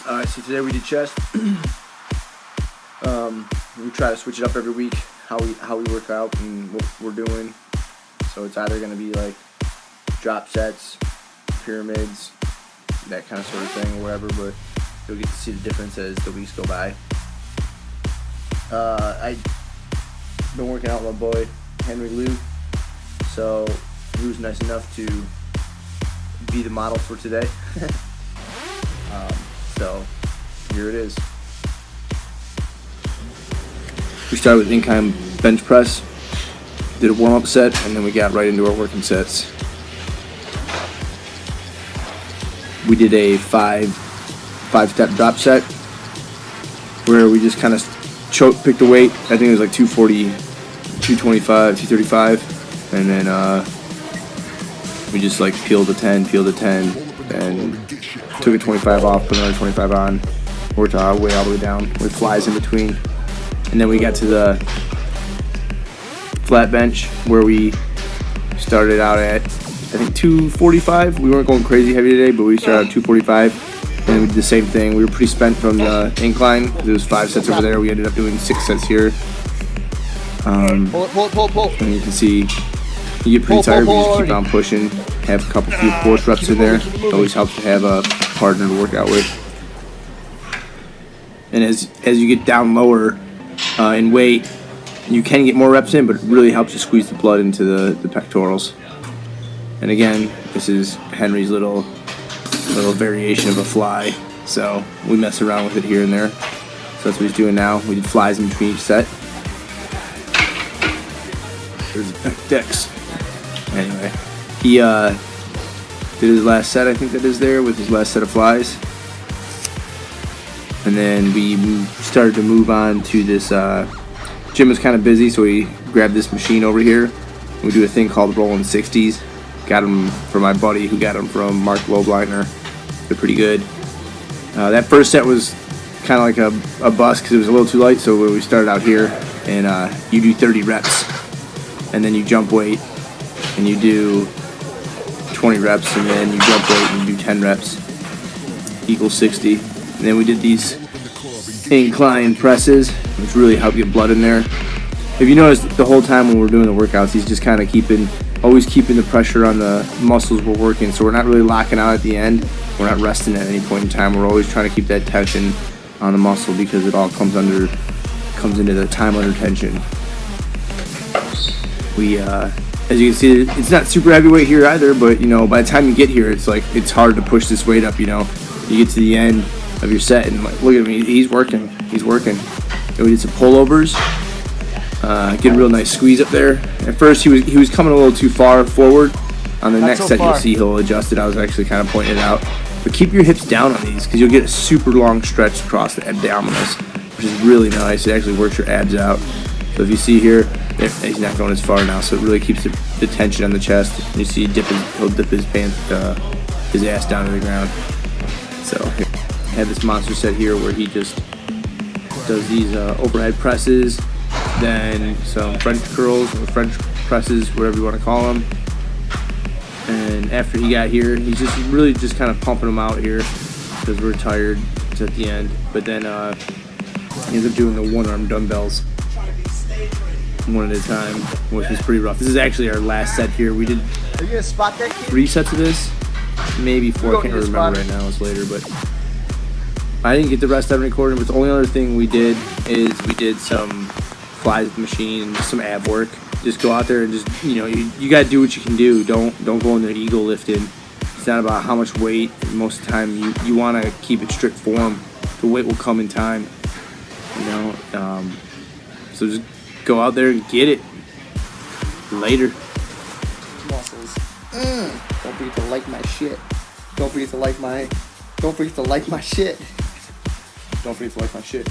Alright, so today we did chest. We try to switch it up every week, how we work out and what we're doing. So it's either going to be like drop sets, pyramids, that kind of sort of thing or whatever, but you'll get to see the difference as the weeks go by. I've been working out with my boy Henry Liu, so he was nice enough to be the model for today. So here it is. We started with incline bench press, did a warm-up set, and then we got right into our working sets. We did a five-step drop set where we just kind of picked a weight. I think it was like 240, 225, 235, and then we just like peeled a 10, and took a 25 off, put another 25 on, worked our way all the way down with flies in between. And then we got to the flat bench where we started out at, I think, 245. We weren't going crazy heavy today, but we started at 245. And we did the same thing. We were pretty spent from the incline. There was 5 sets over there. We ended up doing 6 sets here. And you can see you get pretty tired, but you just keep on pushing. Have a couple few force reps in there. It always helps to have a partner to work out with. And as you get down lower in weight, you can get more reps in, but it really helps to squeeze the blood into the pectorals. And again, this is Henry's little variation of a fly. So we mess around with it here and there. So that's what he's doing now. We did flies in between each set. There's pec decks. Anyway, he did his last set, I think that is there, with his last set of flies. And then we started to move on to this, Jim was kind of busy, so we grabbed this machine over here. We do a thing called rolling 60s. Got them from my buddy who got them from Mark Lobliner. They're pretty good. That first set was kind of like a bust because it was a little too light, so we started out here, and you do 30 reps. And then you jump weight, and you do 20 reps, and then you jump weight and you do 10 reps, equals 60. And then we did these incline presses, which really help get blood in there. If you notice, the whole time when we're doing the workouts, he's just kind of always keeping the pressure on the muscles we're working, so we're not really locking out at the end. We're not resting at any point in time. We're always trying to keep that tension on the muscle because it all comes into the time under tension. We, as you can see, it's not super heavyweight here either, but you know, by the time you get here, it's hard to push this weight up. You know, you get to the end of your set and like, look at him, he's working. And we did some pullovers, get a real nice squeeze up there. At first, he was coming a little too far forward. On the next set, you'll see he'll adjust it. I was actually kind of pointing it out, but keep your hips down on these because you'll get a super long stretch across the abdominals, which is really nice. It actually works your abs out. So if you see here, he's not going as far now, so it really keeps the tension on the chest. And you see he'll dip his pants, his ass down to the ground. So I have this monster set here where he just does these overhead presses, then some French curls or French presses, whatever you want to call them. And after he got here, he's just really just kind of pumping them out here because we're tired. It's at the end, but then he ends up doing the one-arm dumbbells one at a time, which is pretty rough. This is actually our last set here. We did 3 sets of this, maybe 4. I can't remember right now. It's later, but I didn't get the rest of it recorded. But the only other thing we did is we did some flies with the machine and just some ab work. Just go out there and just, you know, you gotta do what you can do. Don't go in there ego lifting. It's not about how much weight. Most of the time, you want to keep it strict form. The weight will come in time. You know, so just go out there and get it. Later. Muscles. Don't forget to like my shit. Don't forget to like my shit. Don't forget to like my shit.